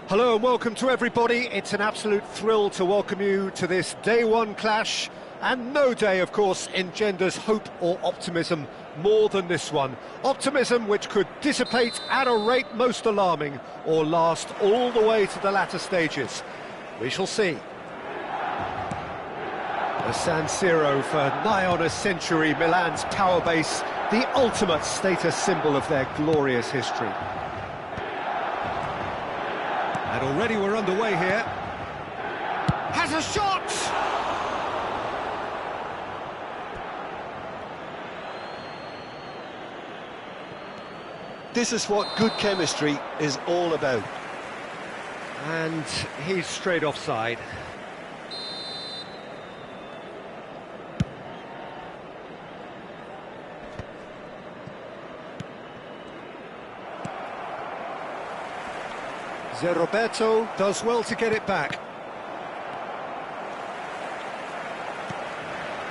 Hello and welcome to everybody. It's an absolute thrill to welcome you to this day one clash, and no day, of course, engenders hope or optimism more than this one. Optimism which could dissipate at a rate most alarming or last all the way to the latter stages. We shall see. The San Siro for nigh on a century, Milan's power base, the ultimate status symbol of their glorious history. And already we're underway here. Has a shot! This is what good chemistry is all about. And he's straight offside. Roberto does well to get it back.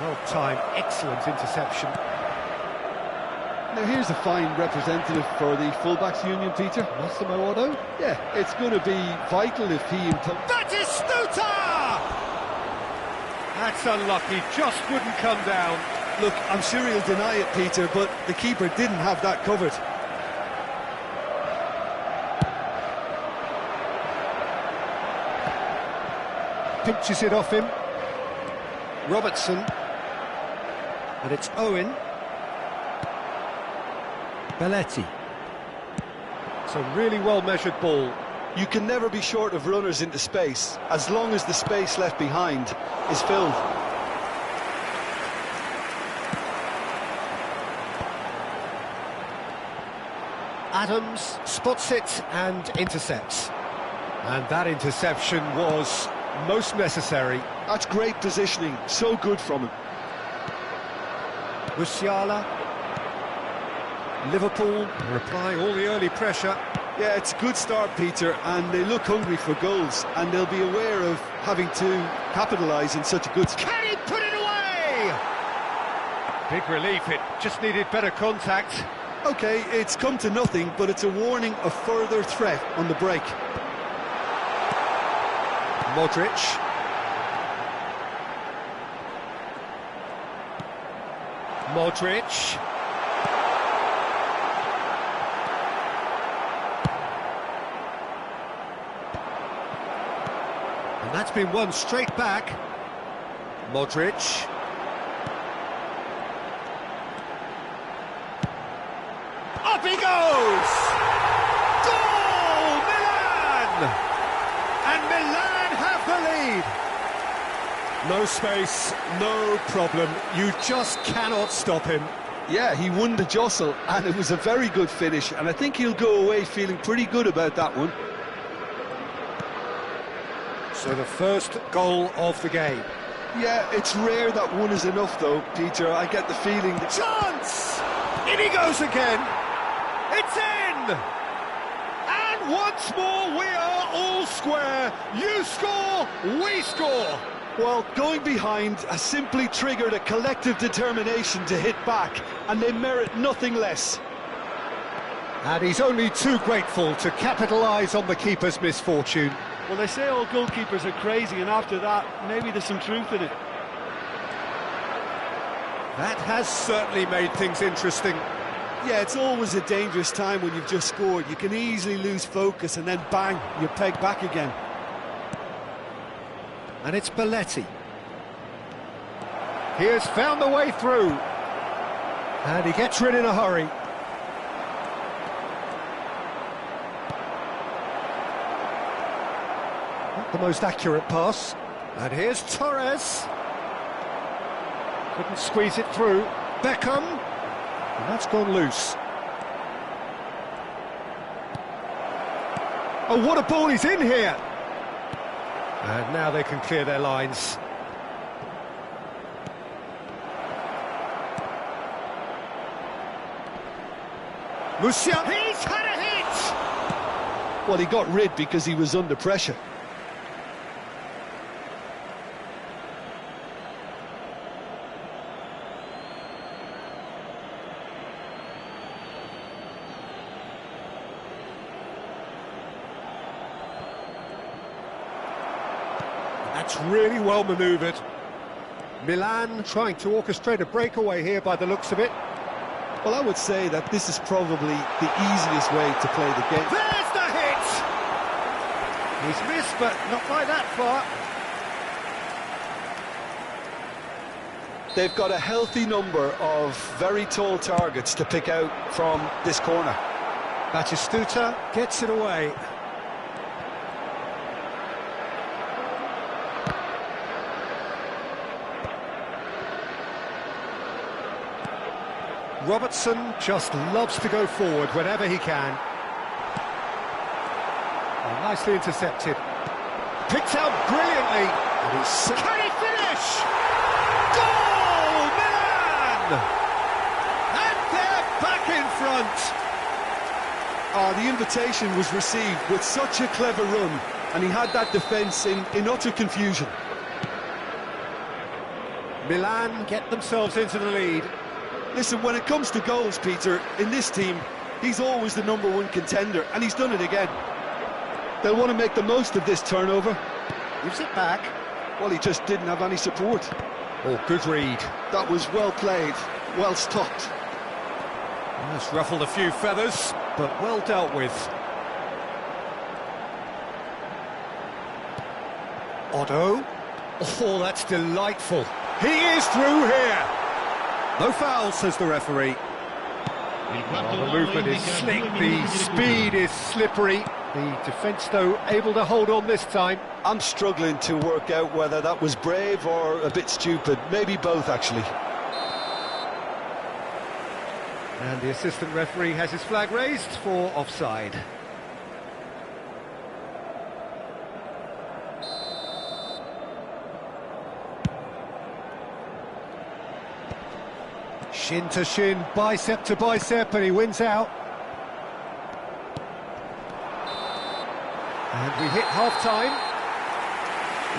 Well timed, excellent interception. Now here's a fine representative for the fullbacks union, Peter. Massimo Otto. Yeah, it's going to be vital if he... That is Stuta! That's unlucky, just wouldn't come down. Look, I'm sure he'll deny it, Peter, but the keeper didn't have that covered. Pinches it off him. Robertson. And it's Owen. Belletti. It's a really well-measured ball. You can never be short of runners into space, as long as the space left behind is filled. Adams spots it and intercepts. And that interception was most necessary. That's great positioning, so good from him. Musiala. Liverpool replying all the early pressure. Yeah, it's a good start, Peter, and they look hungry for goals, and they'll be aware of having to capitalise in such a good... Can he put it away? Big relief, it just needed better contact. OK, it's come to nothing, but it's a warning of further threat on the break. Modric. Modric. And that's been won straight back. Modric. Up he goes! Goal! Milan! And Milan have the lead. No space, no problem. You just cannot stop him. Yeah, he won the jostle, and it was a very good finish, and I think he'll go away feeling pretty good about that one. So the first goal of the game. Yeah, it's rare that one is enough, though, Peter. I get the feeling that... Chance! In he goes again! It's in! And once more we are all square. You score, we score. Well, going behind has simply triggered a collective determination to hit back, and they merit nothing less. And he's only too grateful to capitalise on the keeper's misfortune. Well, they say all goalkeepers are crazy, and after that, maybe there's some truth in it. That has certainly made things interesting. Yeah, it's always a dangerous time when you've just scored. You can easily lose focus, and then bang, you're pegged back again. And it's Belletti. He has found the way through. And he gets rid in a hurry. Not the most accurate pass. And here's Torres. Couldn't squeeze it through. Beckham. And that's gone loose. Oh, what a ball he's in here! And now they can clear their lines. Musiala, he's had a hit! Well, he got rid because he was under pressure. That's really well manoeuvred. Milan trying to orchestrate a breakaway here by the looks of it. Well, I would say that this is probably the easiest way to play the game. There's the hit! He's missed, but not by that far. They've got a healthy number of very tall targets to pick out from this corner. Batistuta gets it away. Robertson just loves to go forward whenever he can. Oh, nicely intercepted. Picked out brilliantly. And he's... Can he finish? Goal, Milan! And they're back in front. Oh, the invitation was received with such a clever run, and he had that defence in utter confusion. Milan get themselves into the lead. Listen, when it comes to goals, Peter, in this team, he's always the #1 contender, and he's done it again. They'll want to make the most of this turnover. Gives it back. Well, he just didn't have any support. Oh, good read. That was well played, well stopped. That's ruffled a few feathers, but well dealt with. Otto. Oh, that's delightful. He is through here. No foul, says the referee. Oh, the movement is slick, the speed is slippery. The defence, though, able to hold on this time. I'm struggling to work out whether that was brave or a bit stupid. Maybe both, actually. And the assistant referee has his flag raised for offside. Shin to shin, bicep to bicep, and he wins out. And we hit half-time.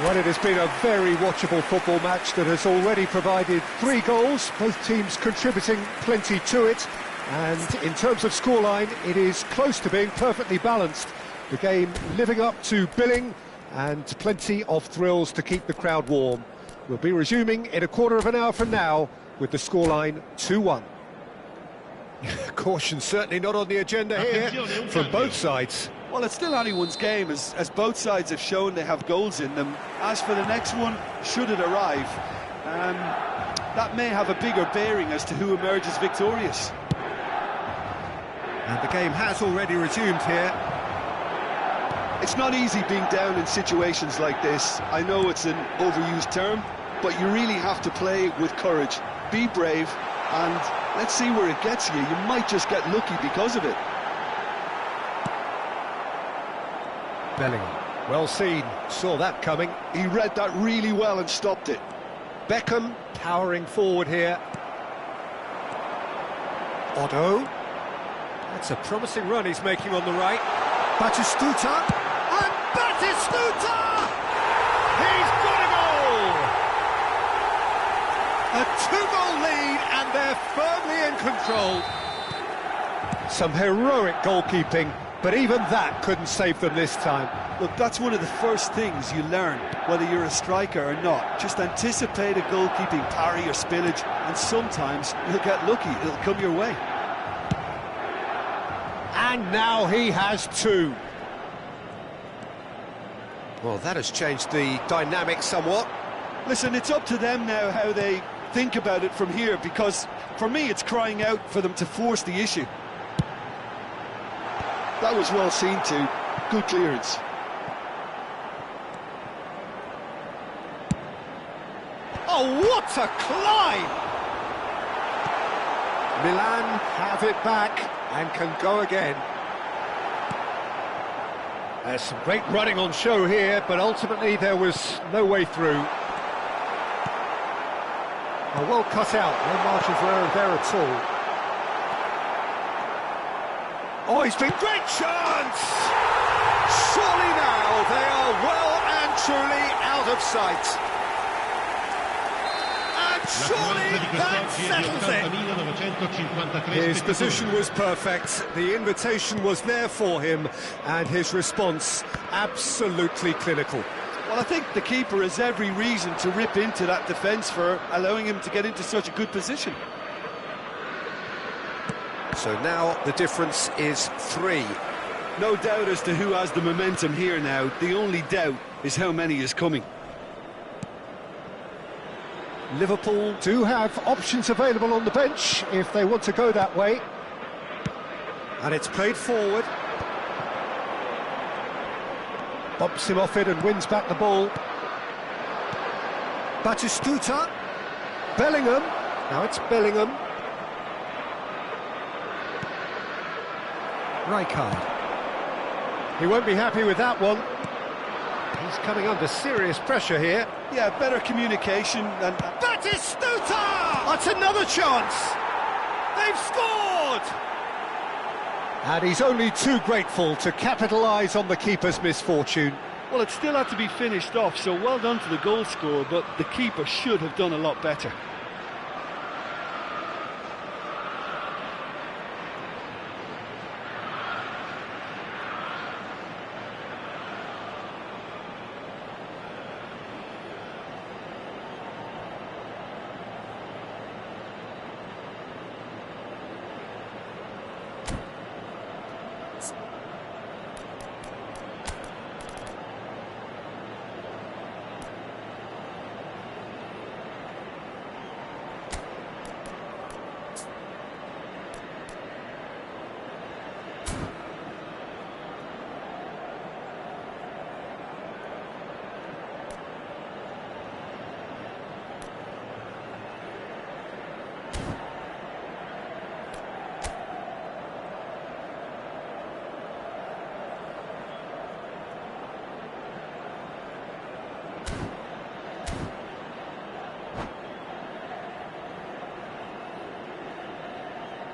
Well, it has been a very watchable football match that has already provided 3 goals, both teams contributing plenty to it. And in terms of scoreline, it is close to being perfectly balanced. The game living up to billing and plenty of thrills to keep the crowd warm. We'll be resuming in a quarter of an hour from now with the scoreline 2-1. Caution certainly not on the agenda here from both sides. Well, it's still anyone's game, as both sides have shown they have goals in them. As for the next one, should it arrive, that may have a bigger bearing as to who emerges victorious. And the game has already resumed here. It's not easy being down in situations like this. I know it's an overused term, but you really have to play with courage. Be brave, and let's see where it gets you. You might just get lucky because of it. Bellingham, well seen, saw that coming. He read that really well and stopped it. Beckham powering forward here. Otto. That's a promising run he's making on the right. Batistuta. And Batistuta! He's got a goal! A 2-goal lead, and they're firmly in control. Some heroic goalkeeping, but even that couldn't save them this time. Look, that's one of the first things you learn, whether you're a striker or not. Just anticipate a goalkeeping parry or spillage, and sometimes you'll get lucky, it'll come your way. And now he has 2. Well, that has changed the dynamic somewhat. Listen, it's up to them now how they think about it from here, because for me it's crying out for them to force the issue. That was well seen too. Good clearance. Oh, what a climb! Milan have it back and can go again. There's some great running on show here, but ultimately there was no way through. Oh, well cut out, no margin for error there at all. Oh, he's been great chance! Surely now they are well and truly out of sight. And surely that settles it. His position was perfect, the invitation was there for him, and his response absolutely clinical. Well, I think the keeper has every reason to rip into that defence for allowing him to get into such a good position. So now the difference is 3. No doubt as to who has the momentum here now. The only doubt is how many is coming. Liverpool do have options available on the bench if they want to go that way. And it's played forward. Bumps him off it and wins back the ball. Batistuta. Bellingham. Now it's Bellingham. Rijkaard. He won't be happy with that one. He's coming under serious pressure here. Yeah, better communication and... Batistuta! That's another chance! They've scored! And he's only too grateful to capitalise on the keeper's misfortune. Well, it still had to be finished off, so well done to the goal scorer, but the keeper should have done a lot better.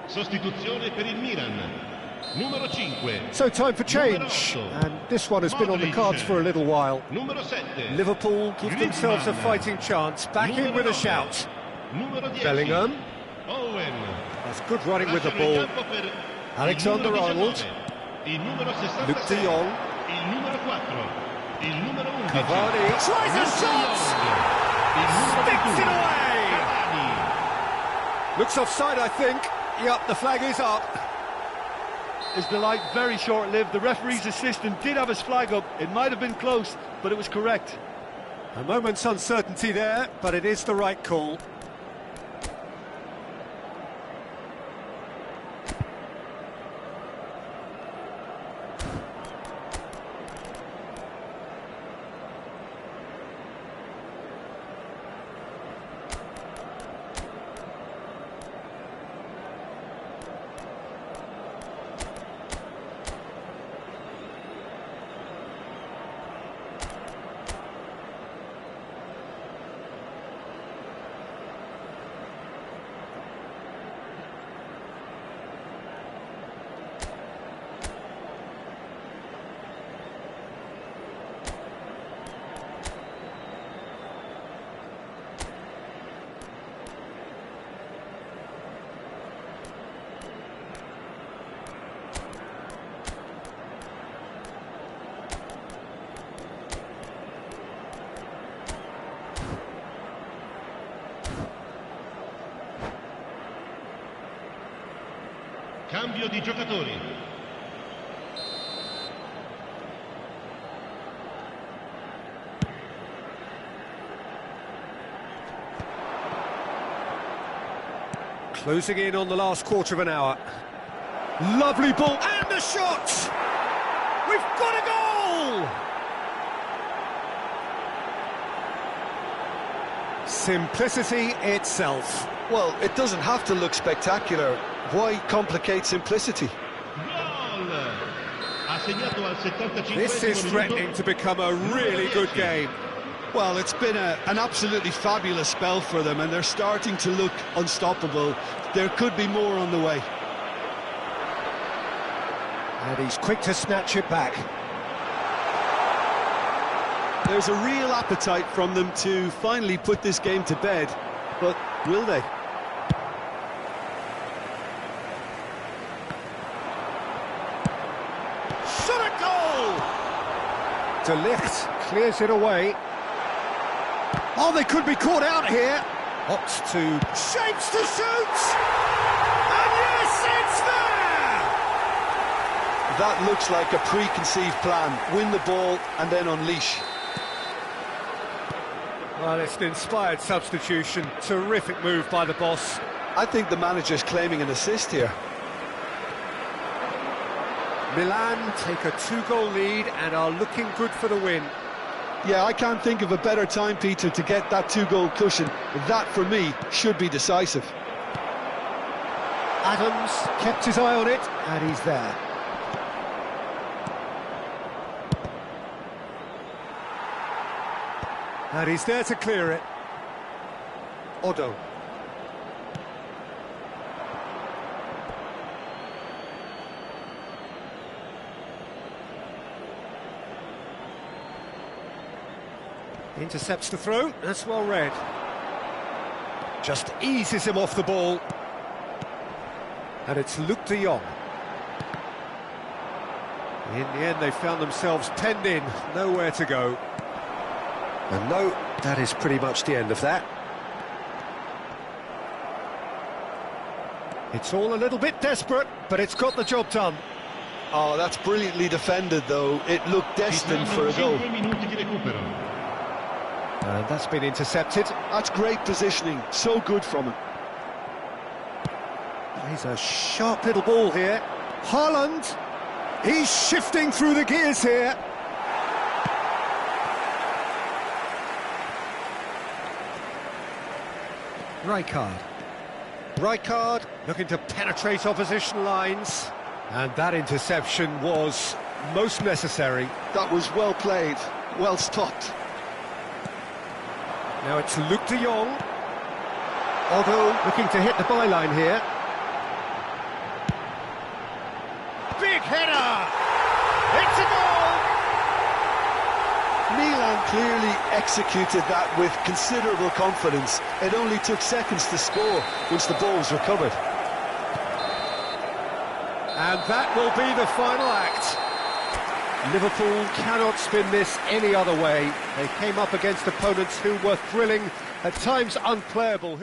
Sostituzione per il Milan. Numero 5. So time for change, and this one has been on the cards for a little while. Numero 7. Liverpool give themselves a fighting chance, back in with a shout. Numero 10. Bellingham. Owen. That's good running with the ball. Alexander-Arnold. Il numero 66. Luke de Jong. Il numero 4. Il numero 11. Cavani tries a shot! Sticks it away! Looks offside, I think. Yep, the flag is up. His delight very short-lived. The referee's assistant did have his flag up. It might have been close, but it was correct. A moment's uncertainty there, but it is the right call. Cambio di giocatori. Closing in on the last quarter of an hour. Lovely ball, and the shot! We've got a goal! Simplicity itself. Well, it doesn't have to look spectacular. Why complicate simplicity? Gol! Ha segnato al 75esimo This is minuto. threatening to become a really good game. Well, it's been an absolutely fabulous spell for them, and they're starting to look unstoppable. There could be more on the way. And he's quick to snatch it back. There's a real appetite from them to finally put this game to bed, but will they? Shot a goal! De Ligt Clears it away. Oh, they could be caught out here. Opts to... Shapes to shoot! And yes, it's there! That looks like a preconceived plan. Win the ball and then unleash. Well, it's an inspired substitution. Terrific move by the boss. I think the manager's claiming an assist here. Milan take a 2-goal lead and are looking good for the win. Yeah, I can't think of a better time, Peter, to get that 2-goal cushion. That, for me, should be decisive. Adams kept his eye on it, and he's there. And he's there to clear it. Odo. Intercepts the throw, that's well read. Just eases him off the ball. And it's Luke de Jong. In the end, they found themselves penned in, nowhere to go. And no, that is pretty much the end of that. It's all a little bit desperate, but it's got the job done. Oh, that's brilliantly defended, though. It looked destined for a goal. 5 minuti di recupero. And that's been intercepted. That's great positioning, so good from him. He's a sharp little ball here. Haaland, he's shifting through the gears here. Rijkaard looking to penetrate opposition lines. And that interception was most necessary. That was well played, well stopped. Now it's Luke de Jong. Odo looking to hit the byline here. Big header! It's a goal! Milan clearly executed that with considerable confidence. It only took seconds to score once the ball was recovered. And that will be the final act. Liverpool cannot spin this any other way. They came up against opponents who were thrilling, at times unplayable.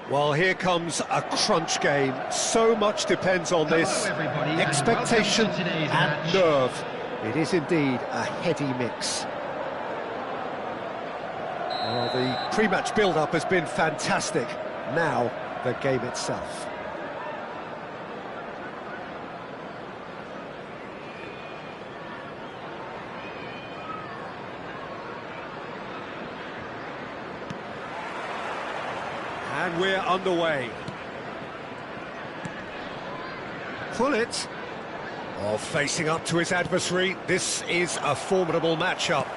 Well, here comes a crunch game. So much depends on this. Expectation and nerve. It is indeed a heady mix. Well, the pre-match build-up has been fantastic. Now, the game itself. And we're underway. Pull it. Oh, facing up to his adversary. This is a formidable matchup.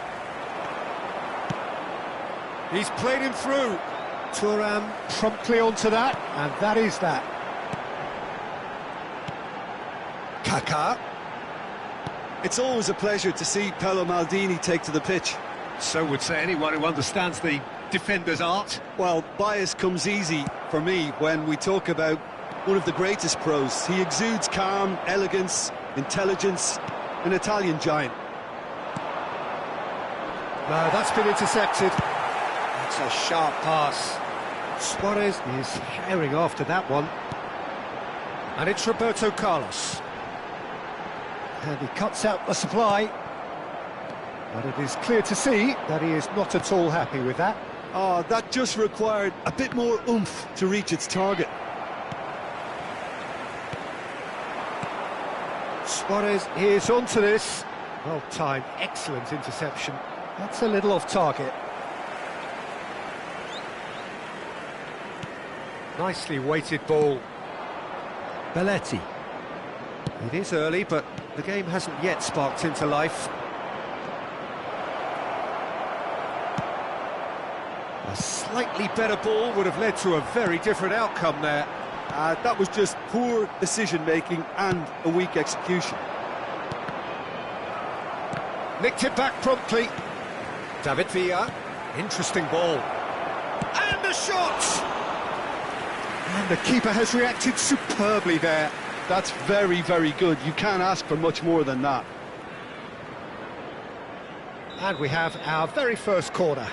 He's played him through. Thuram promptly onto that, and that is that. Kaká. It's always a pleasure to see Paolo Maldini take to the pitch. So would say anyone who understands the defender's art. Well, bias comes easy for me when we talk about one of the greatest pros. He exudes calm, elegance, intelligence, an Italian giant. No, that's been intercepted. That's a sharp pass. Suarez is herring after that one. And it's Roberto Carlos. And he cuts out the supply. But it is clear to see that he is not at all happy with that. Oh, that just required a bit more oomph to reach its target. Suarez is onto this. Well timed, excellent interception. That's a little off target. Nicely weighted ball. Belletti. It is early, but the game hasn't yet sparked into life. A slightly better ball would have led to a very different outcome there. That was just poor decision-making and a weak execution. Nicked it back promptly. David Villa. Interesting ball. And the shot! And the keeper has reacted superbly there. That's very, very good. You can't ask for much more than that. And we have our very first corner.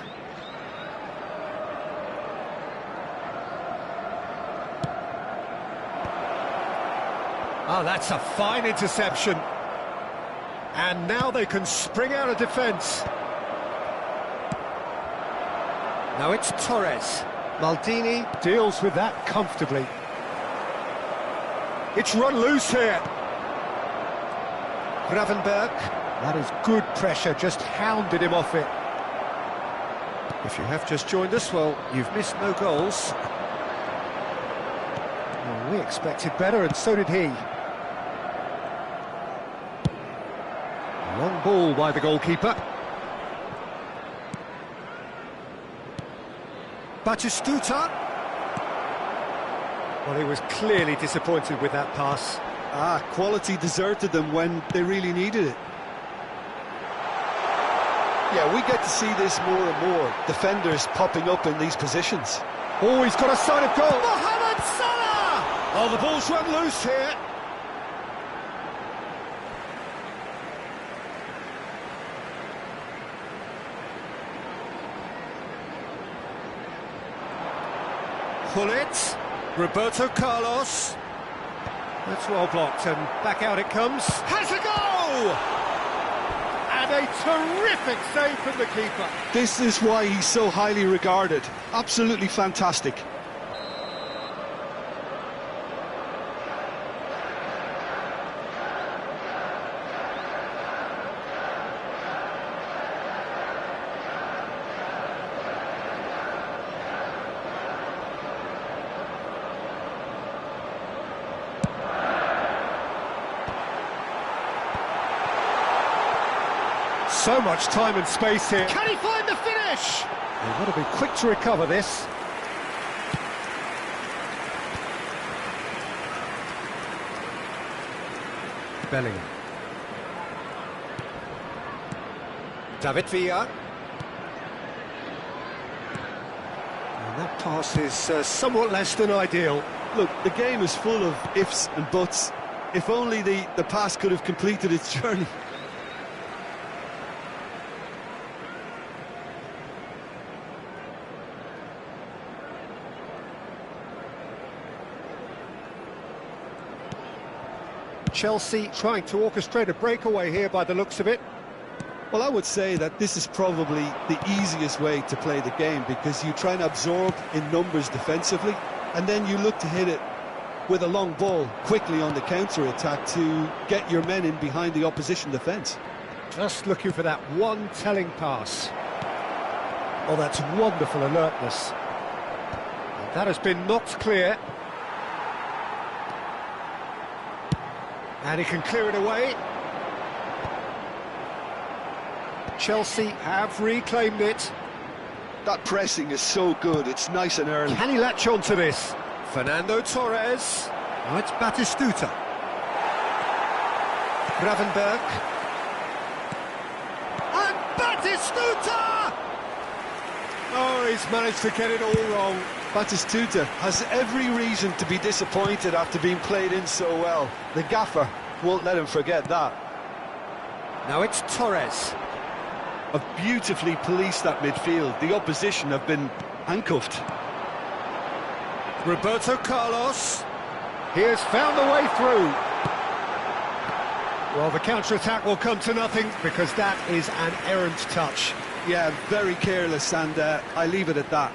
Oh, that's a fine interception. And now they can spring out of defence. Now it's Torres. Maldini deals with that comfortably. It's run loose here. Gravenberg. That is good pressure, just hounded him off it. If you have just joined us, well, you've missed no goals. Well, we expected better, and so did he. Long ball by the goalkeeper. Batistuta. Well, he was clearly disappointed with that pass. Quality deserted them when they really needed it. Yeah, we get to see this more and more. Defenders popping up in these positions. Oh, he's got a sign of goal. Mohamed Salah! Oh, the ball's run loose here. Pull it. Roberto Carlos. That's well blocked, and back out it comes. Has a goal! And a terrific save from the keeper. This is why he's so highly regarded. Absolutely fantastic. So much time and space here. Can he find the finish? They've got to be quick to recover this. Bellingham. David Villa. And that pass is somewhat less than ideal. Look, the game is full of ifs and buts. If only the pass could have completed its journey. Chelsea trying to orchestrate a breakaway here by the looks of it. Well, I would say that this is probably the easiest way to play the game, because you try and absorb in numbers defensively, and then you look to hit it with a long ball quickly on the counter-attack to get your men in behind the opposition defence. Just looking for that one telling pass. Oh, that's wonderful alertness. And that has been knocked clear. And he can clear it away. Chelsea have reclaimed it. That pressing is so good, it's nice and early. Can he latch on to this? Fernando Torres. Now it's Batistuta. Gravenberg. And Batistuta! Oh, he's managed to get it all wrong. Batistuta has every reason to be disappointed after being played in so well. The gaffer won't let him forget that. Now it's Torres. Have beautifully policed that midfield. The opposition have been handcuffed. Roberto Carlos. He has found the way through. Well, the counter-attack will come to nothing because that is an errant touch. Yeah, very careless, and I leave it at that.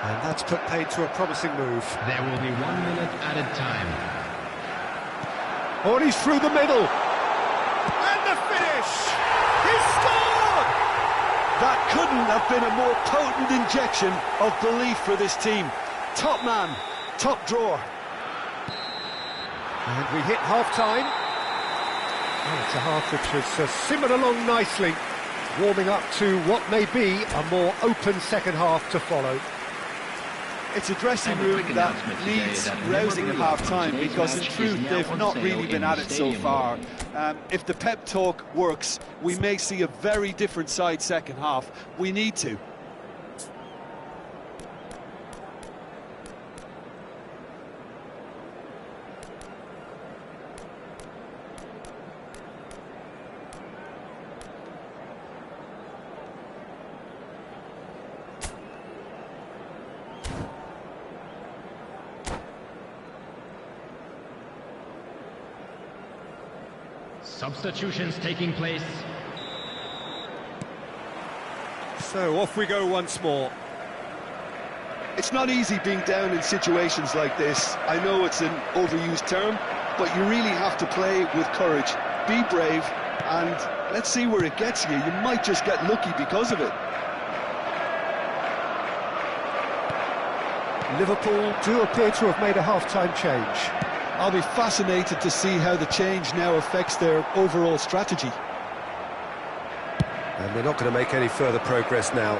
And that's put paid to a promising move. There will be 1 minute added time. Oh, and he's through the middle. And the finish! He scored! That couldn't have been a more potent injection of belief for this team. Top man, top drawer. And we hit half-time. Oh, it's a half which has simmered along nicely, warming up to what may be a more open second half to follow. It's a dressing room that needs rousing at half-time, because in truth they've not really been at it so far. If the pep talk works, we may see a very different side second half. We need to. Substitutions taking place. So off we go once more. It's not easy being down in situations like this. I know it's an overused term, but you really have to play with courage. Be brave, and let's see where it gets you. You might just get lucky because of it. Liverpool do appear to have made a half-time change. I'll be fascinated to see how the change now affects their overall strategy. And they're not going to make any further progress now.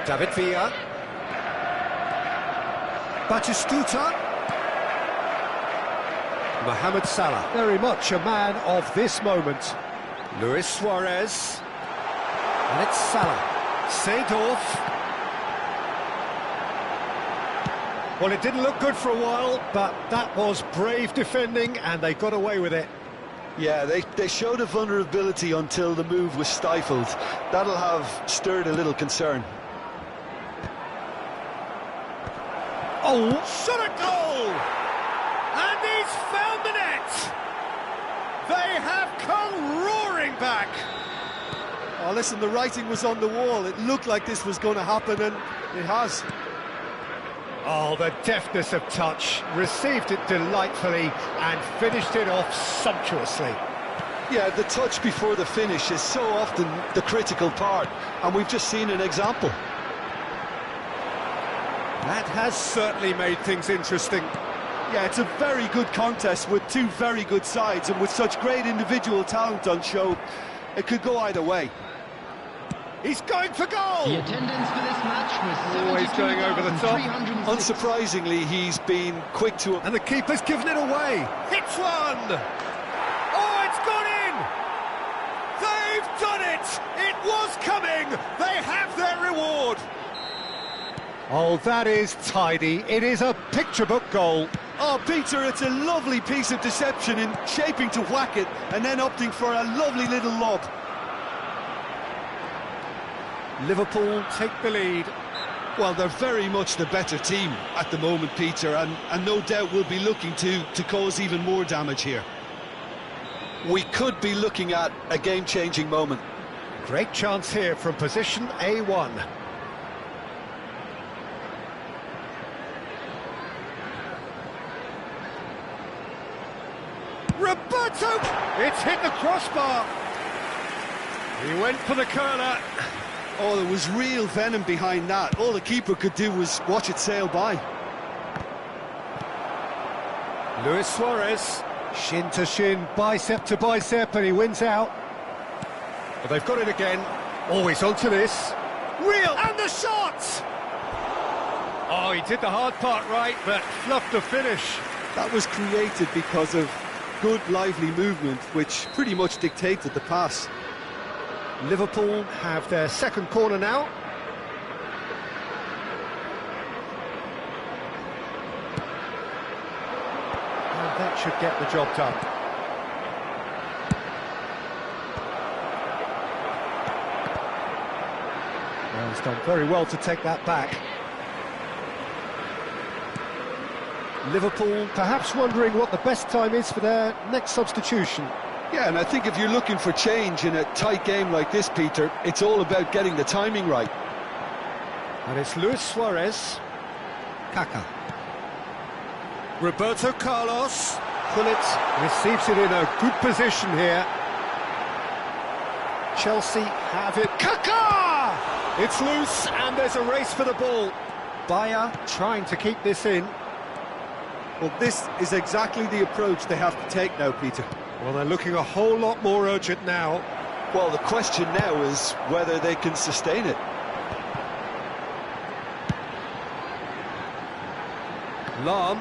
David Villa. Batistuta. Mohamed Salah. Very much a man of this moment. Luis Suarez. And it's Salah. Seedorf. Well, it didn't look good for a while, but that was brave defending, and they got away with it. Yeah, they showed a vulnerability until the move was stifled. That'll have stirred a little concern. Oh, shot a goal! And he's found the net! They have come roaring back! Oh, listen, the writing was on the wall. It looked like this was going to happen, and it has. Oh, the deftness of touch, received it delightfully and finished it off sumptuously. Yeah, the touch before the finish is so often the critical part, and we've just seen an example. That has certainly made things interesting. Yeah, it's a very good contest with two very good sides, and with such great individual talent on show, it could go either way. He's going for goal! The attendance for this match was Always going over the top. Unsurprisingly, he's been quick to... And the keeper's given it away. Hits one! Oh, it's gone in! They've done it! It was coming! They have their reward! Oh, that is tidy. It is a picture-book goal. Oh, Peter, it's a lovely piece of deception in shaping to whack it and then opting for a lovely little lob. Liverpool take the lead. Well, they're very much the better team at the moment, Peter, and no doubt will be looking to cause even more damage here. We could be looking at a game-changing moment. Great chance here from position A1. Roberto! It's hit the crossbar. He went for the curler. Oh, there was real venom behind that. All the keeper could do was watch it sail by. Luis Suarez, shin to shin, bicep to bicep, and he wins out. But they've got it again. Always onto this. Real, and the shot! Oh, he did the hard part right, but fluffed the finish. That was created because of good, lively movement, which pretty much dictated the pass. Liverpool have their second corner now. And that should get the job done. Well, he's done very well to take that back. Liverpool perhaps wondering what the best time is for their next substitution. Yeah, and I think if you're looking for change in a tight game like this, Peter, it's all about getting the timing right. And it's Luis Suarez. Kaká. Roberto Carlos. Gullit receives it in a good position here. Chelsea have it. Kaká! It's loose and there's a race for the ball. Bayer trying to keep this in. Well, this is exactly the approach they have to take now, Peter. Well, they're looking a whole lot more urgent now. Well, the question now is whether they can sustain it. Lahm.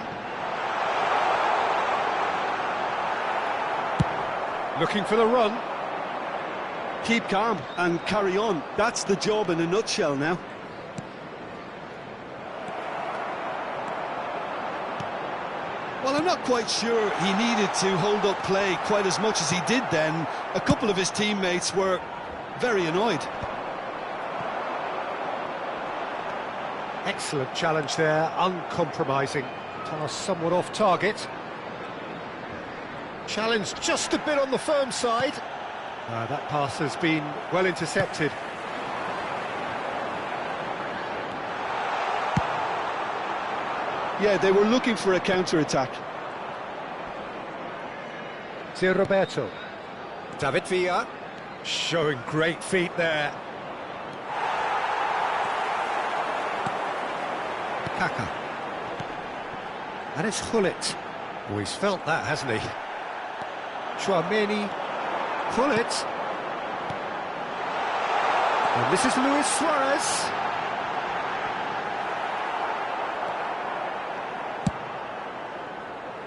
Looking for the run. Keep calm and carry on. That's the job in a nutshell now. Well, I'm not quite sure he needed to hold up play quite as much as he did then. A couple of his teammates were very annoyed. Excellent challenge there, uncompromising. Pass somewhat off target. Challenge just a bit on the firm side. That pass has been well intercepted. Yeah, they were looking for a counter-attack. Zé Roberto. David Villa. Showing great feet there. Kaká. And it's Gullit. Oh, he's felt that, hasn't he? Chouameni. Gullit. And this is Luis Suarez.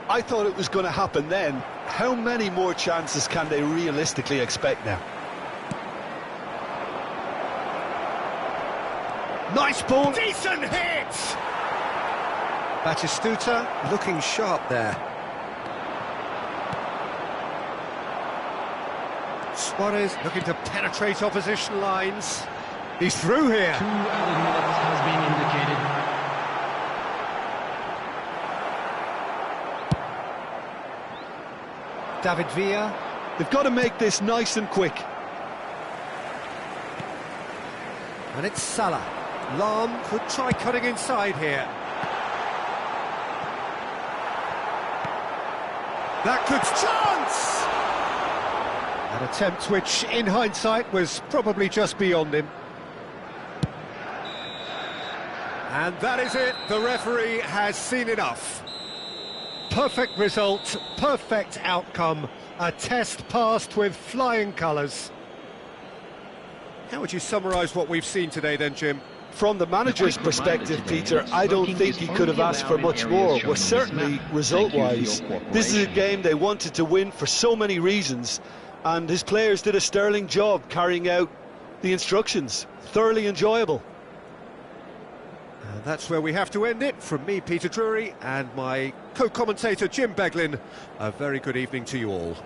I thought it was going to happen then. How many more chances can they realistically expect now? Nice ball. Decent hit! Batistuta looking sharp there. Suarez looking to penetrate opposition lines. He's through here. 2 added minutes has been indicated. David Villa. They've got to make this nice and quick. And it's Salah. Lahm could try cutting inside here. That could chance! An attempt which, in hindsight, was probably just beyond him. And that is it. The referee has seen enough. Perfect result, perfect outcome. A test passed with flying colours. How would you summarise what we've seen today then, Jim? From the manager's perspective, Peter, I don't think he could have asked for much more. Well, certainly, result-wise, this is a game they wanted to win for so many reasons, and his players did a sterling job carrying out the instructions. Thoroughly enjoyable. And that's where we have to end it. From me, Peter Drury, and my co-commentator, Jim Beglin, a very good evening to you all.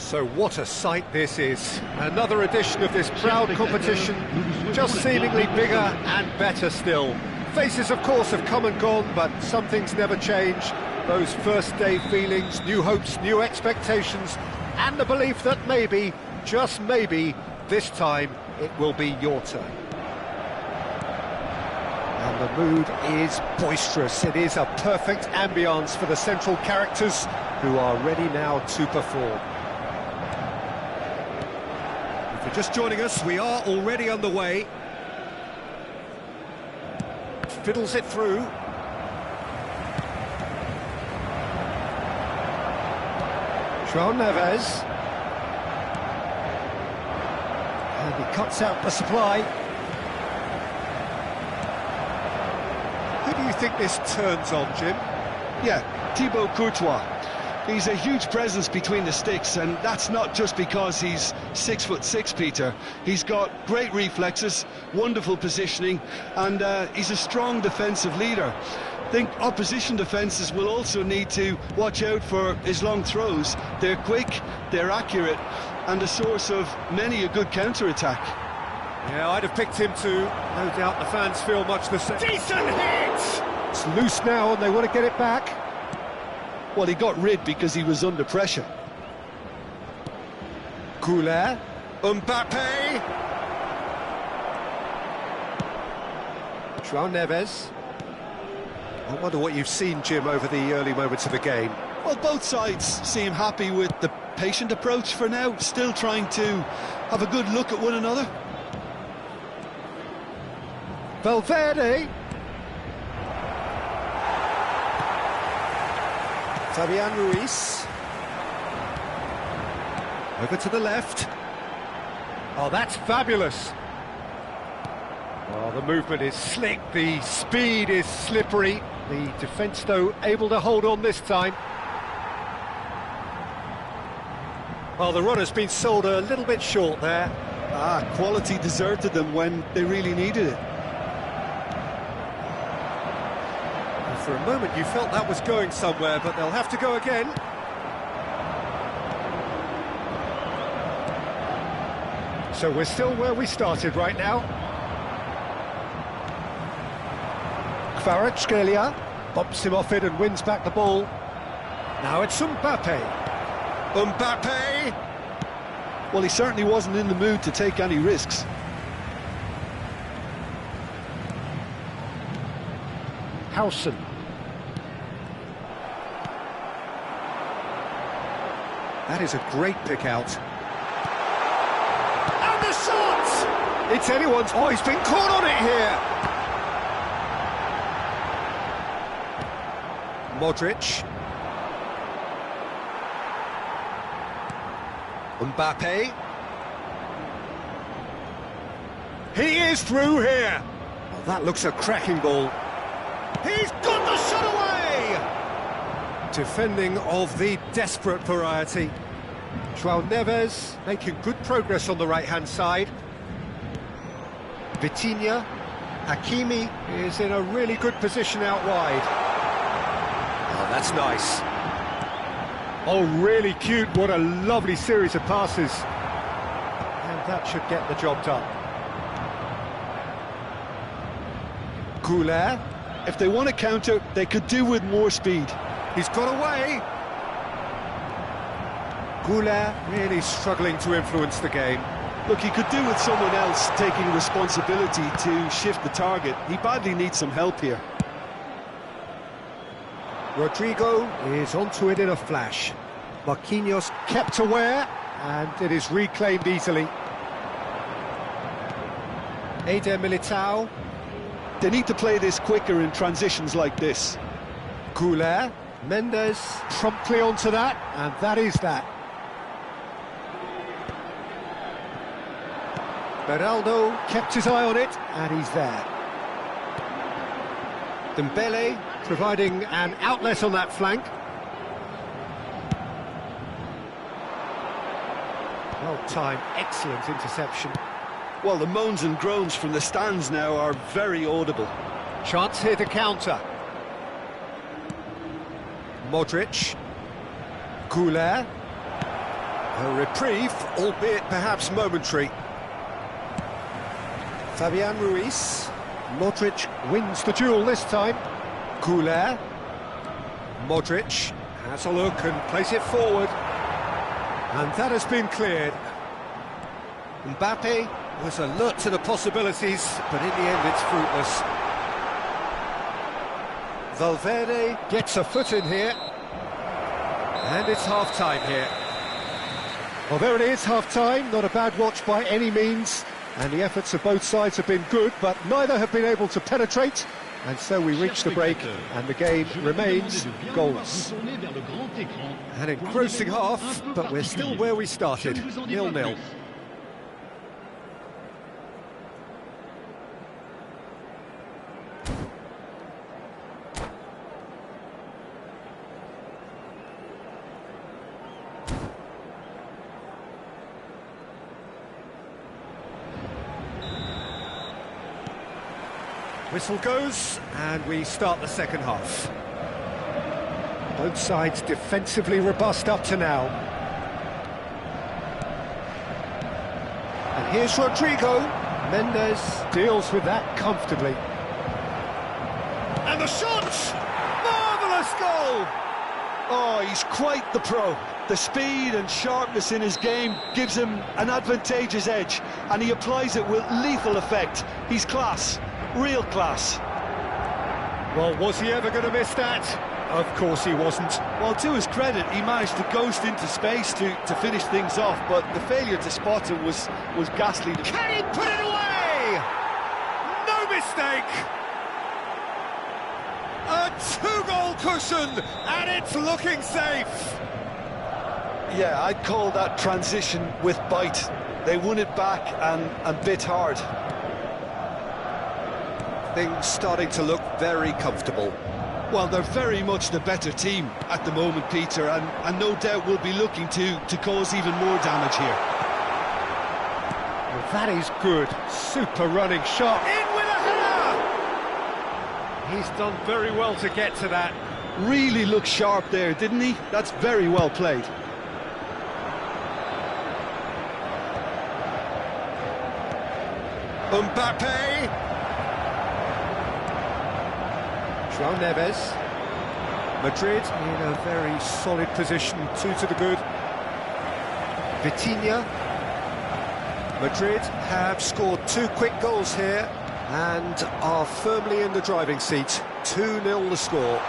So what a sight this is. Another edition of this proud competition, just seemingly bigger and better still. Faces, of course, have come and gone, but some things never change. Those first day feelings, new hopes, new expectations, and the belief that maybe, just maybe, this time it will be your turn. And the mood is boisterous. It is a perfect ambience for the central characters who are ready now to perform. If you're just joining us, we are already underway. Fiddles it through. João Neves. And he cuts out the supply. Who do you think this turns on, Jim? Yeah, Thibaut Courtois. He's a huge presence between the sticks, and that's not just because he's 6'6", Peter. He's got great reflexes, wonderful positioning, and he's a strong defensive leader. I think opposition defences will also need to watch out for his long throws. They're quick, they're accurate, and a source of many a good counter-attack. Yeah, I'd have picked him too. No doubt the fans feel much the same. Decent hit! It's loose now and they want to get it back. Well, he got rid because he was under pressure. Goulet. Mbappe. João Neves. I wonder what you've seen, Jim, over the early moments of the game. Well, both sides seem happy with the patient approach for now, still trying to have a good look at one another. Valverde. Fabian Ruiz. Over to the left. Oh, that's fabulous. Oh, the movement is slick, the speed is slippery. The defence, though, able to hold on this time. Well, the run has been sold a little bit short there. Quality deserted them when they really needed it. For a moment you felt that was going somewhere, but they'll have to go again. So we're still where we started right now. Kvaratskhelia bumps him off it and wins back the ball. Now it's Mbappe. Mbappe! Well, he certainly wasn't in the mood to take any risks. Howson. That is a great pick out. And the shot! It's anyone's. Oh, he's been caught on it here. Modric. Mbappe. He is through here. Oh, that looks a cracking ball. He's got the shot away! Defending of the desperate variety. João Neves making good progress on the right-hand side. Vitinha. Hakimi is in a really good position out wide. Oh, that's nice. Oh, really cute. What a lovely series of passes. And that should get the job done. Goulet. If they want to counter, they could do with more speed. He's got away. Goulet really struggling to influence the game. Look, he could do with someone else taking responsibility to shift the target. He badly needs some help here. Rodrigo is onto it in a flash. Marquinhos kept aware, and it is reclaimed easily. Eder Militao. They need to play this quicker in transitions like this. Goulet. Mendes promptly onto that, and that is that. Beraldo kept his eye on it, and he's there. Dembele providing an outlet on that flank. Well timed, excellent interception. Well, the moans and groans from the stands now are very audible. Chance here to counter. Modric. Goulet. A reprieve, albeit perhaps momentary. Fabian Ruiz. Modric wins the duel this time. Goulet. Modric has a look and plays it forward. And that has been cleared. Mbappe was alert to the possibilities, but in the end it's fruitless. Valverde gets a foot in here. And it's half-time here. Well, there it is, half-time. Not a bad watch by any means. And the efforts of both sides have been good, but neither have been able to penetrate. And so we reach the break, and the game remains goalless. An engrossing half, but we're still where we started, 0-0. Whistle goes, and we start the second half. Both sides defensively robust up to now. And here's Rodrigo. Mendes deals with that comfortably. And the shot! Marvellous goal! Oh, he's quite the pro. The speed and sharpness in his game gives him an advantageous edge, and he applies it with lethal effect. He's class. Real class. Well, was he ever going to miss that? Of course he wasn't. Well, to his credit, he managed to ghost into space to finish things off, but the failure to spot him was ghastly. Can he put it away? No mistake! A two-goal cushion, and it's looking safe! Yeah, I'd call that transition with bite. They won it back and bit hard. Things starting to look very comfortable. Well, they're very much the better team at the moment, Peter, and no doubt will be looking to cause even more damage here. Well, that is good. Super running shot. In with a header! He's done very well to get to that. Really looked sharp there, didn't he? That's very well played. Mbappe. João Neves. Madrid in a very solid position, 2 to the good. Vitinha. Madrid have scored 2 quick goals here and are firmly in the driving seat. 2-0 the score.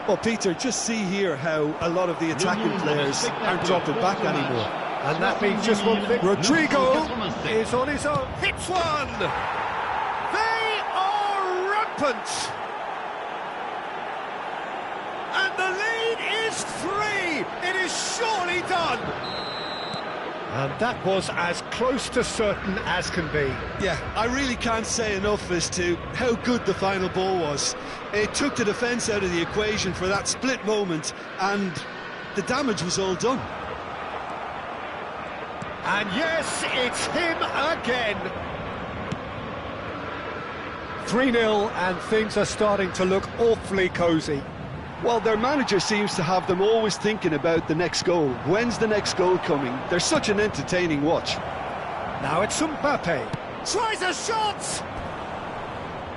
Well, Peter, just see here how a lot of the attacking players aren't dropping back anymore. And that means just one thing. Rodrigo is on his own. Hits one! And the lead is 3. It is surely done. And that was as close to certain as can be. Yeah, I really can't say enough as to how good the final ball was. It took the defence out of the equation for that split moment, and the damage was all done. And yes, it's him again. 3-0, and things are starting to look awfully cosy. Well, their manager seems to have them always thinking about the next goal. When's the next goal coming? They're such an entertaining watch. Now it's Mbappe. Tries a shot!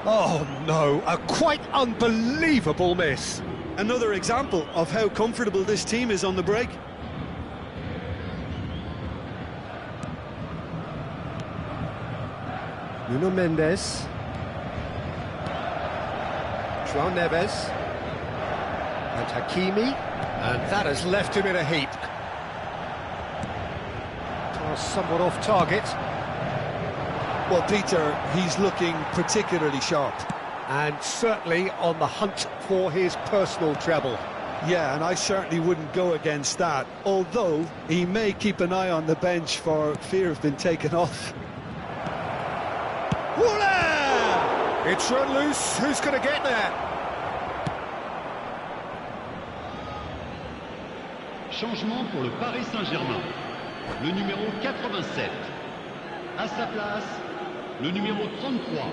Oh no, a quite unbelievable miss. Another example of how comfortable this team is on the break. Nuno Mendes. João Neves. And Hakimi. And that has left him in a heap. Somewhat off target. Well, Peter, he's looking particularly sharp. And certainly on the hunt for his personal treble. Yeah, and I certainly wouldn't go against that, although he may keep an eye on the bench for fear of being taken off. Woola! It's run loose. Who's going to get there? Changement pour le Paris Saint-Germain. Le numéro 87. À sa place, le numéro 33.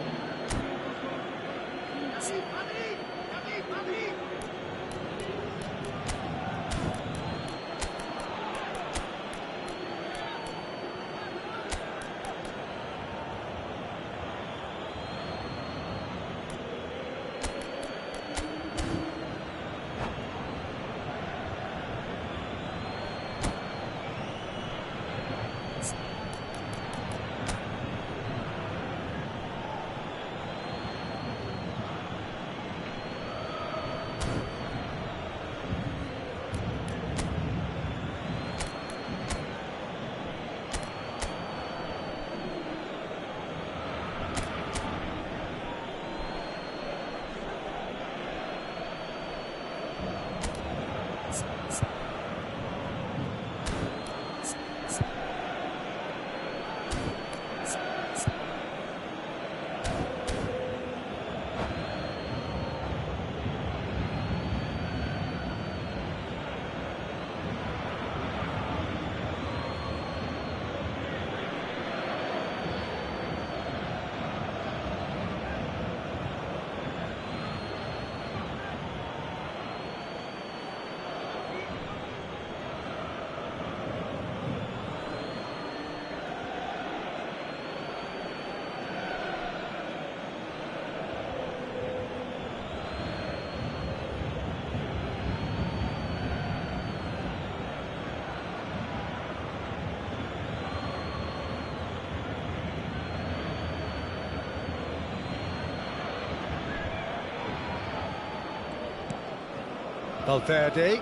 Valverde.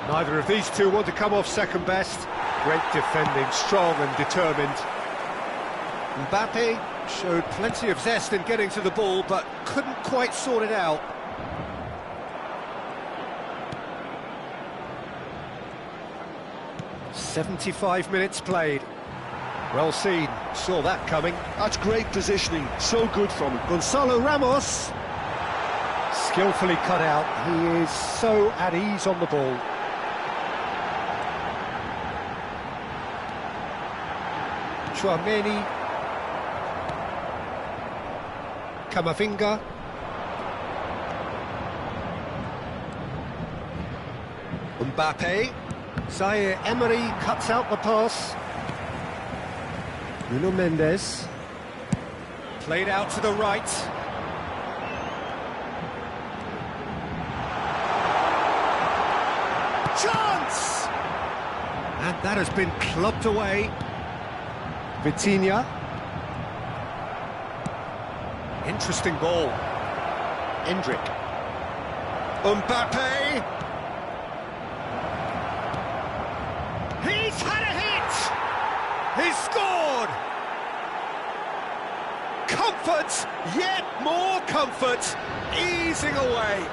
Neither of these two want to come off second best. Great defending, strong and determined. Mbappe showed plenty of zest in getting to the ball, but couldn't quite sort it out. "75 minutes played. Well seen, saw that coming. That's great positioning, so good from him. Gonzalo Ramos, skillfully cut out. He is so at ease on the ball. Chouameni, Camavinga, Mbappe, Zaire Emery cuts out the pass. Nuno Mendes, played out to the right. Chance! And that has been clubbed away. Vitinha. Interesting ball. Endrick. Mbappe. He's had a hit! He's scored! Comfort, yet more comfort, easing away.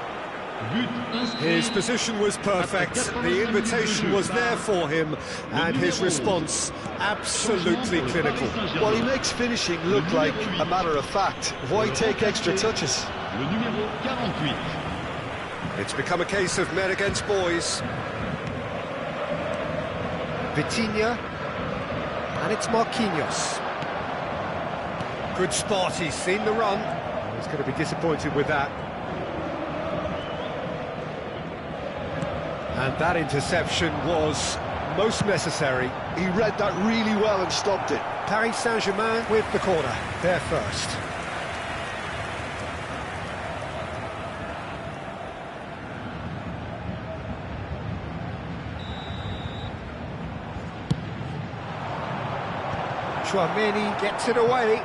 His position was perfect, the invitation was there for him, and his response absolutely clinical. Well, he makes finishing look like a matter of fact. Why take extra touches? It's become a case of men against boys. Vitinha, and it's Marquinhos. Good spot, he's seen the run. He's going to be disappointed with that. And that interception was most necessary. He read that really well and stopped it. Paris Saint-Germain with the corner, they're first. Chouameni gets it away.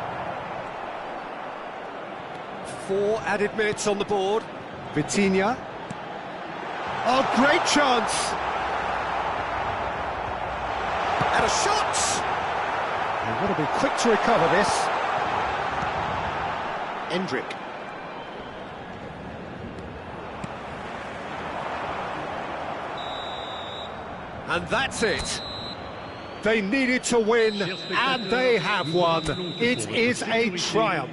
4 added minutes on the board. Vitinha. Oh, great chance! And a shot! They've got to be quick to recover this. Endrick. And that's it. They needed to win, and they have won. It is a triumph.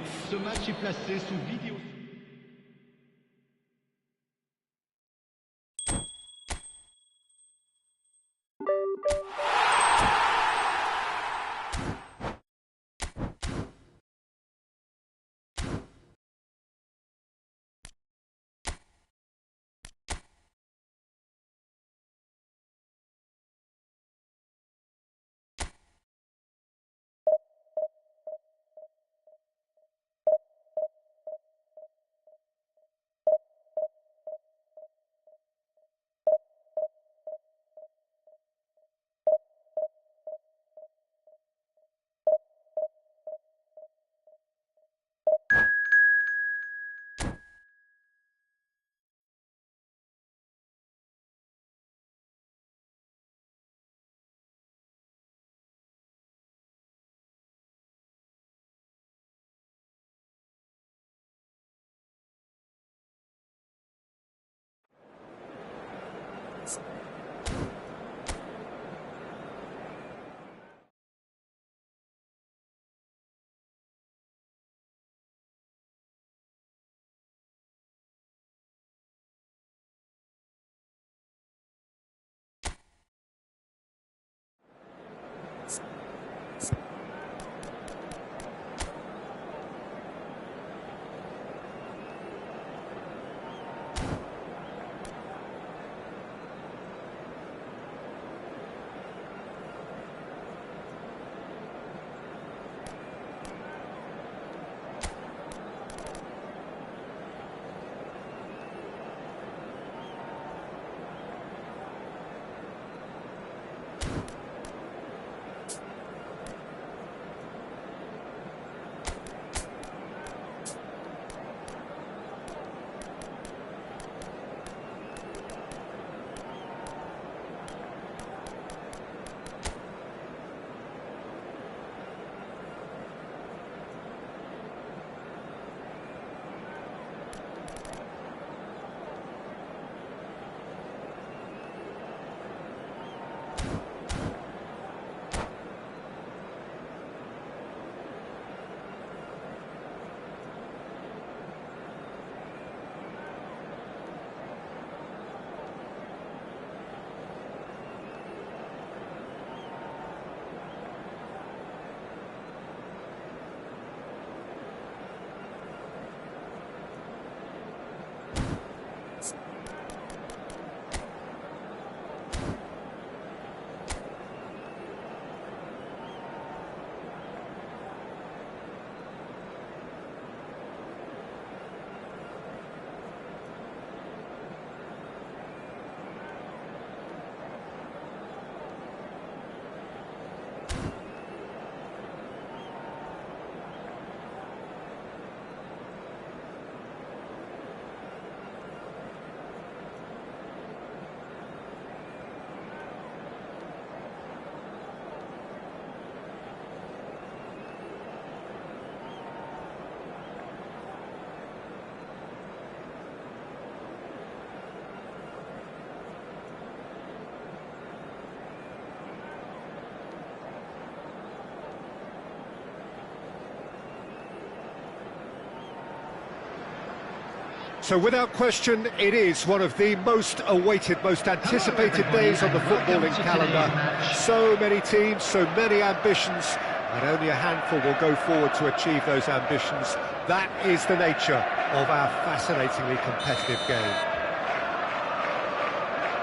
So without question, it is one of the most awaited, most anticipated days on the footballing calendar. So many teams, so many ambitions, and only a handful will go forward to achieve those ambitions. That is the nature of our fascinatingly competitive game.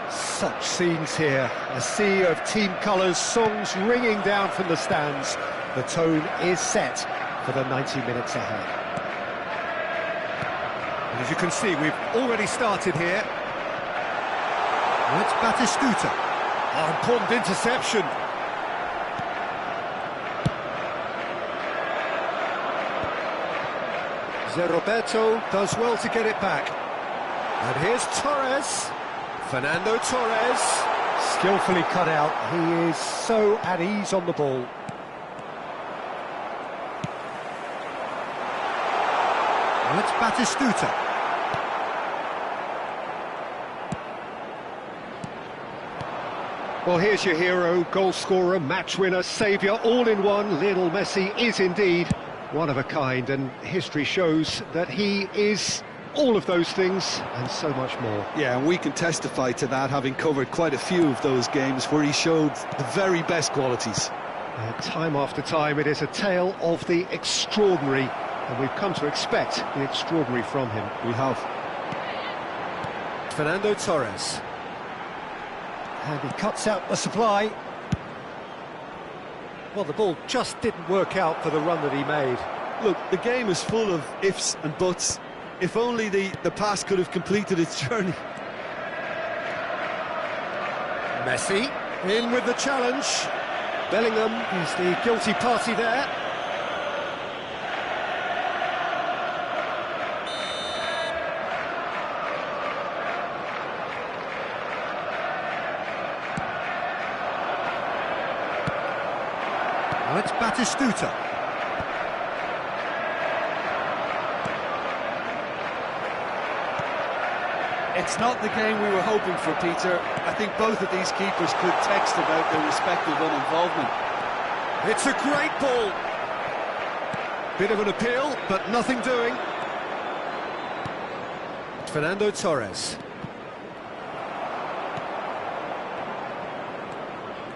Such scenes here, a sea of team colours, songs ringing down from the stands. The tone is set for the 90 minutes ahead. And as you can see, we've already started here. That's Batistuta. Oh, important interception. Roberto does well to get it back. And here's Torres. Fernando Torres. Skillfully cut out. He is so at ease on the ball. And it's Batistuta. Well, here's your hero, goal scorer, match winner, saviour, all in one. Lionel Messi is indeed one of a kind, and history shows that he is all of those things and so much more. Yeah, and we can testify to that, having covered quite a few of those games where he showed the very best qualities. Time after time, it is a tale of the extraordinary, and we've come to expect the extraordinary from him. We have. Fernando Torres. And he cuts out the supply. Well, the ball just didn't work out for the run that he made. Look, the game is full of ifs and buts. If only the pass could have completed its journey. Messi in with the challenge. Bellingham is the guilty party there. Now it's Batistuta. It's not the game we were hoping for, Peter. I think both of these keepers could text about their respective uninvolvement. It's a great ball. Bit of an appeal, but nothing doing. Fernando Torres.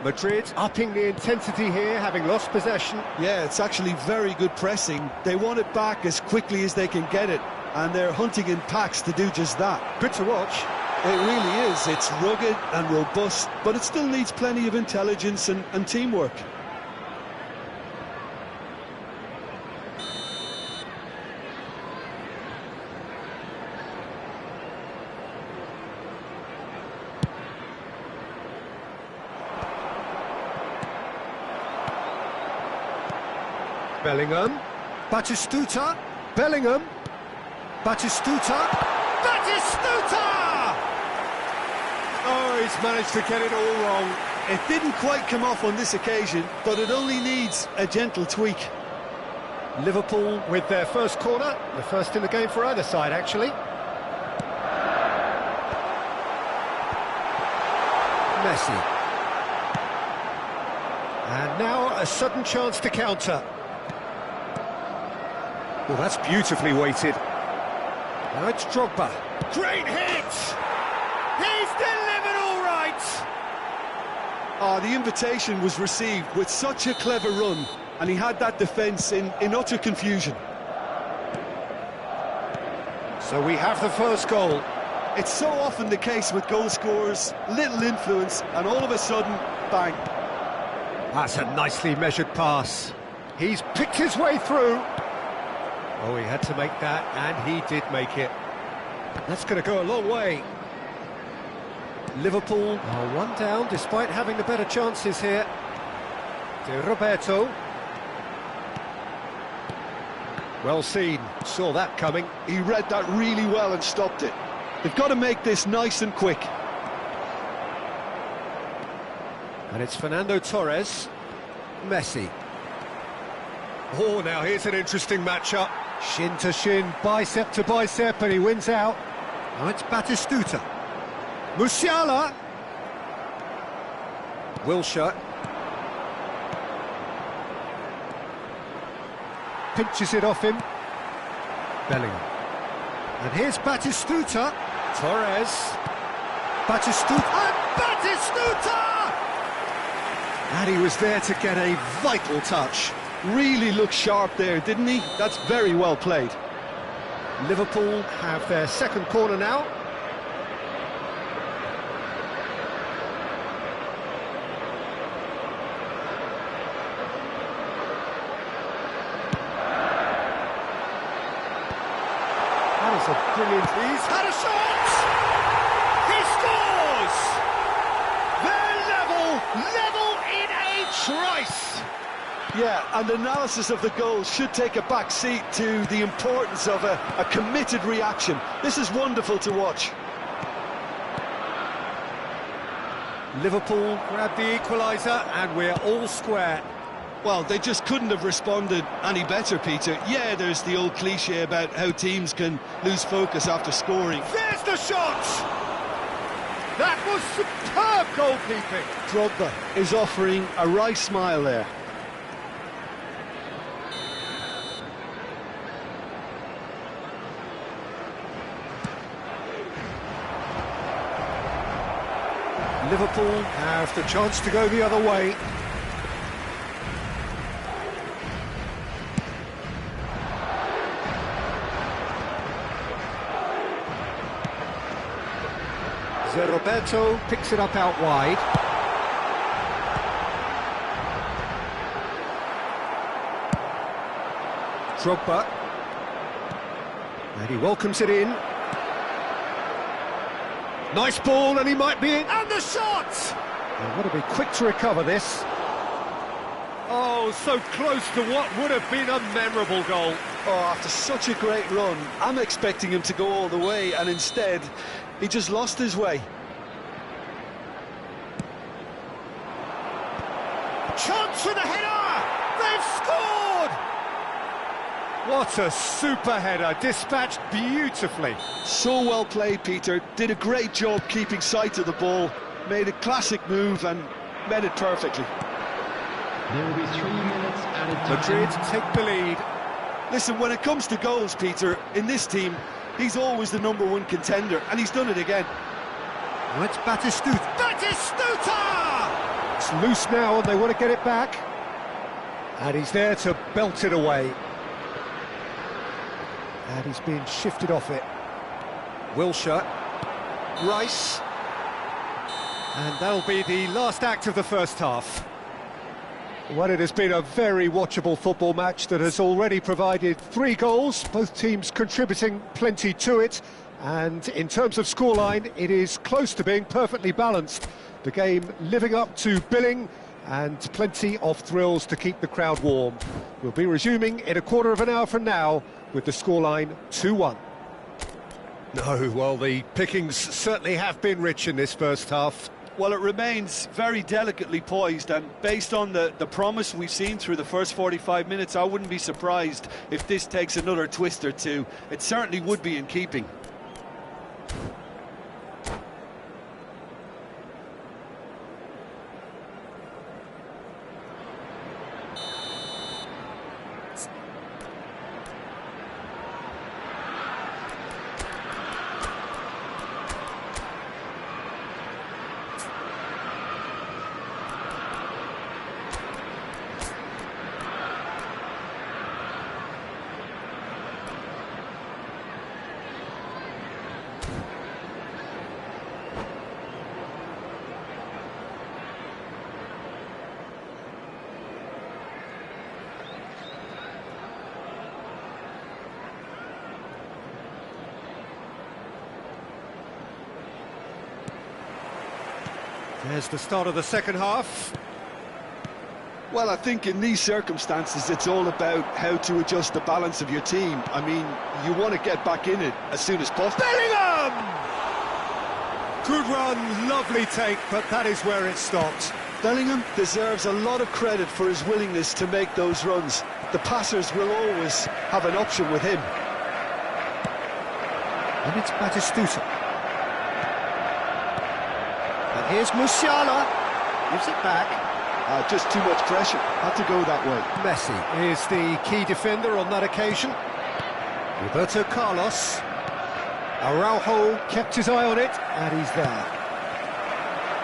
Madrid upping the intensity here, having lost possession. Yeah, it's actually very good pressing. They want it back as quickly as they can get it, and they're hunting in packs to do just that. Good to watch. It really is. It's rugged and robust, but it still needs plenty of intelligence and teamwork. Bellingham. Batistuta. Bellingham. Batistuta. Batistuta! Oh, he's managed to get it all wrong. It didn't quite come off on this occasion, but it only needs a gentle tweak. Liverpool with their first corner, the first in the game for either side, actually. Messi. And now a sudden chance to counter. Well, that's beautifully weighted. Now it's Drogba. Great hit! He's delivered all right! The invitation was received with such a clever run, and he had that defence in utter confusion. So we have the first goal. It's so often the case with goal scorers, little influence, and all of a sudden, bang. That's a nicely measured pass. He's picked his way through. Oh, he had to make that, and he did make it. That's going to go a long way. Liverpool are one down, despite having the better chances here. De Roberto. Well seen, saw that coming. He read that really well and stopped it. They've got to make this nice and quick. And it's Fernando Torres. Messi. Oh, now here's an interesting matchup. Shin to shin, bicep to bicep, and he wins out. Now it's Batistuta. Musiala. Wilshere. Pinches it off him. Bellingham. And here's Batistuta. Torres. Batistuta. And Batistuta! And he was there to get a vital touch. Really looked sharp there, didn't he? That's very well played. Liverpool have their second corner now. That is a brilliant... He's had a shot! He scores! They're level in a trice! Yeah, and analysis of the goal should take a back seat to the importance of a committed reaction. This is wonderful to watch. Liverpool grab the equaliser and we're all square. Well, they just couldn't have responded any better, Peter. Yeah, there's the old cliche about how teams can lose focus after scoring. There's the shot! That was superb goalkeeping. Drogba is offering a wry smile there. Liverpool have the chance to go the other way. Roberto picks it up out wide. Drogba. And he welcomes it in. Nice ball, and he might be in. And the shot! They've got to be quick to recover this. Oh, so close to what would have been a memorable goal. Oh, after such a great run, I'm expecting him to go all the way, and instead, he just lost his way. Chance for the header! They've scored! What a super header, dispatched beautifully. So well played, Peter. Did a great job keeping sight of the ball, made a classic move and met it perfectly. There will be 3 minutes added time. Madrid take the lead. Listen, when it comes to goals, Peter, in this team, he's always the #1 contender, and he's done it again. Well, it's Batistuta. Batistuta! It's loose now, and they want to get it back. And he's there to belt it away. And he's being shifted off it. Wilshere. Rice. And that'll be the last act of the first half. Well, it has been a very watchable football match that has already provided 3 goals, both teams contributing plenty to it. And in terms of scoreline, it is close to being perfectly balanced. The game living up to billing and plenty of thrills to keep the crowd warm. We'll be resuming in a quarter of an hour from now with the scoreline 2-1. No, well, the pickings certainly have been rich in this first half. Well, it remains very delicately poised, and based on the promise we've seen through the first 45 minutes, I wouldn't be surprised if this takes another twist or two. It certainly would be in keeping. There's the start of the second half. Well, I think in these circumstances, it's all about how to adjust the balance of your team. I mean, you want to get back in it as soon as possible. Bellingham! Good run, lovely take, but that is where it stopped. Bellingham deserves a lot of credit for his willingness to make those runs. The passers will always have an option with him. And it's Batistuta. And here's Musiala. Gives it back. Just too much pressure. Had to go that way. Messi is the key defender on that occasion. Roberto Carlos. Araujo kept his eye on it, and he's there.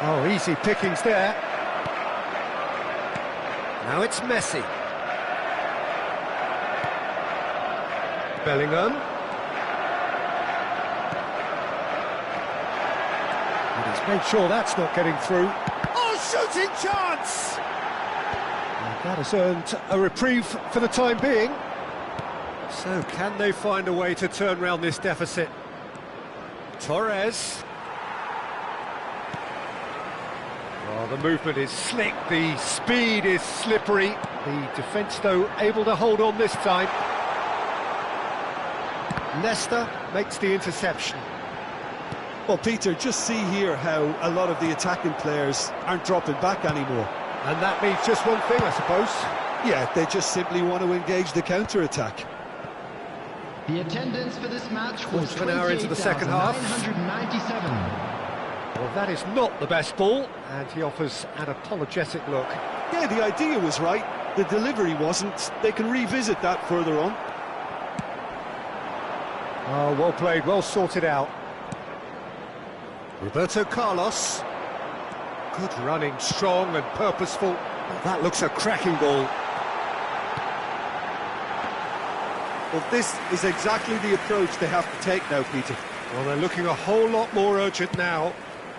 Oh, easy pickings there. Now it's Messi. Bellingham. And he's made sure that's not getting through. Oh, shooting chance! And that has earned a reprieve for the time being. So can they find a way to turn round this deficit? Torres. Oh, the movement is slick, the speed is slippery. The defence, though, able to hold on this time. Leicester makes the interception. Well, Peter, just see here how a lot of the attacking players aren't dropping back anymore. And that means just one thing, I suppose. Yeah, they just simply want to engage the counter-attack. The attendance for this match was Quarter of an hour into the second half. 997. Well, that is not the best ball, and he offers an apologetic look. Yeah, the idea was right, the delivery wasn't. They can revisit that further on. Oh, well played, well sorted out. Roberto Carlos. Good running, strong and purposeful. Well, that looks a cracking ball. Well, this is exactly the approach they have to take now, Peter. Well, they're looking a whole lot more urgent now.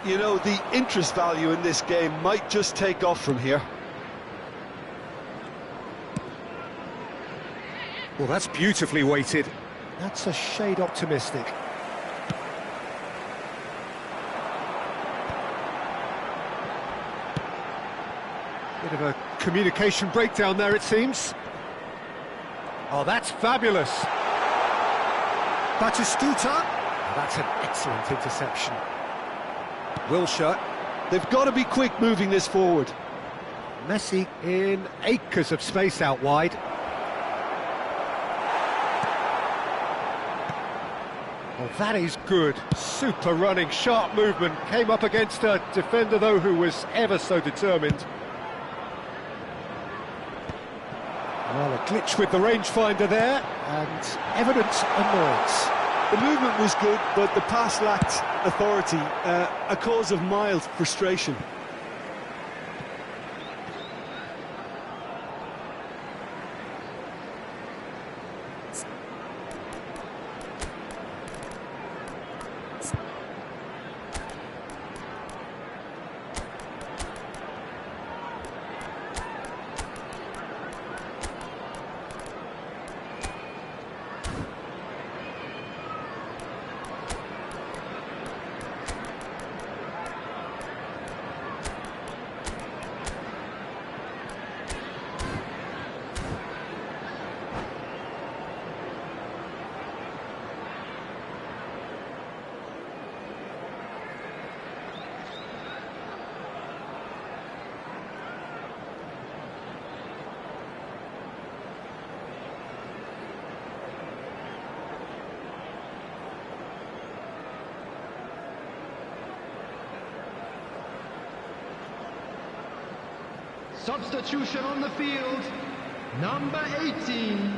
You know, the interest value in this game might just take off from here. Well, that's beautifully weighted. That's a shade optimistic. Bit of a communication breakdown there, it seems. Oh, that's fabulous. Batistuta. Oh, that's an excellent interception. Wilshere. They've got to be quick moving this forward. Messi in acres of space out wide. Well, that is good. Super running, sharp movement. Came up against a defender, though, who was ever so determined. Well, a glitch with the rangefinder there, and evident annoyance. The movement was good, but the pass lacked authority, a cause of mild frustration. Substitution on the field. Number 18,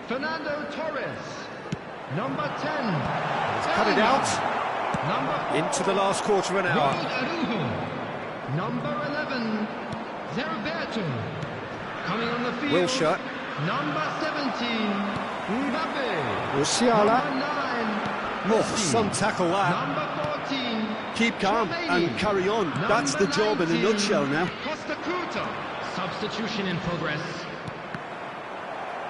Fernando Torres. Number 10, He's cut it out. Into the last quarter of an hour. Araujo. Number 11, Zerberto. Coming on the field. Wilshere. Number 17, Mbappe. Musiala. Number 9, Oh, some tackle that. Number 14, Keep calm and carry on. That's the job in a nutshell now. Costa Curta. Substitution in progress.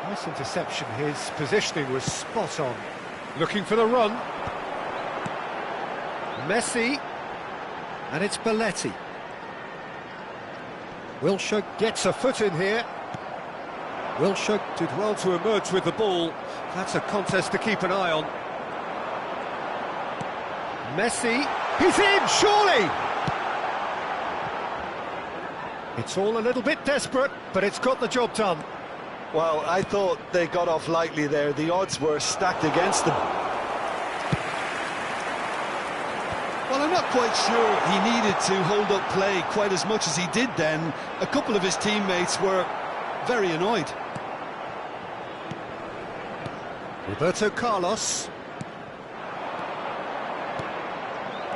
Nice interception. His positioning was spot on. Looking for the run. Messi. And it's Belletti. Wilshere gets a foot in here. Wilshere did well to emerge with the ball. That's a contest to keep an eye on. Messi. He's in, surely! It's all a little bit desperate, but it's got the job done. Well, I thought they got off lightly there. The odds were stacked against them. Well, I'm not quite sure he needed to hold up play quite as much as he did then. A couple of his teammates were very annoyed. Roberto Carlos.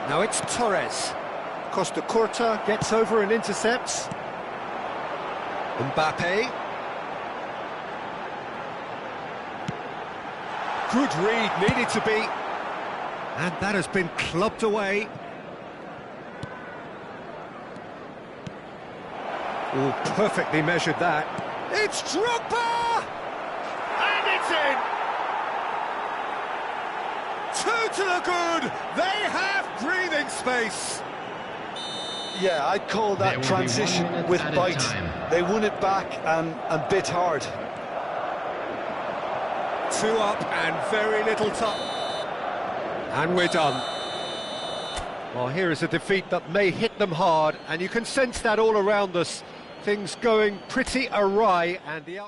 Now it's Torres. Costa Curta gets over and intercepts. Mbappe. Good read, needed to be. And that has been clubbed away. Oh, perfectly measured that. It's Drogba! And it's in! Two to the good! They have breathing space! Yeah, I'd call that transition with bite. They won it back and bit hard. Two up and very little time. And we're done. Well, here is a defeat that may hit them hard, and you can sense that all around us. Things going pretty awry, and the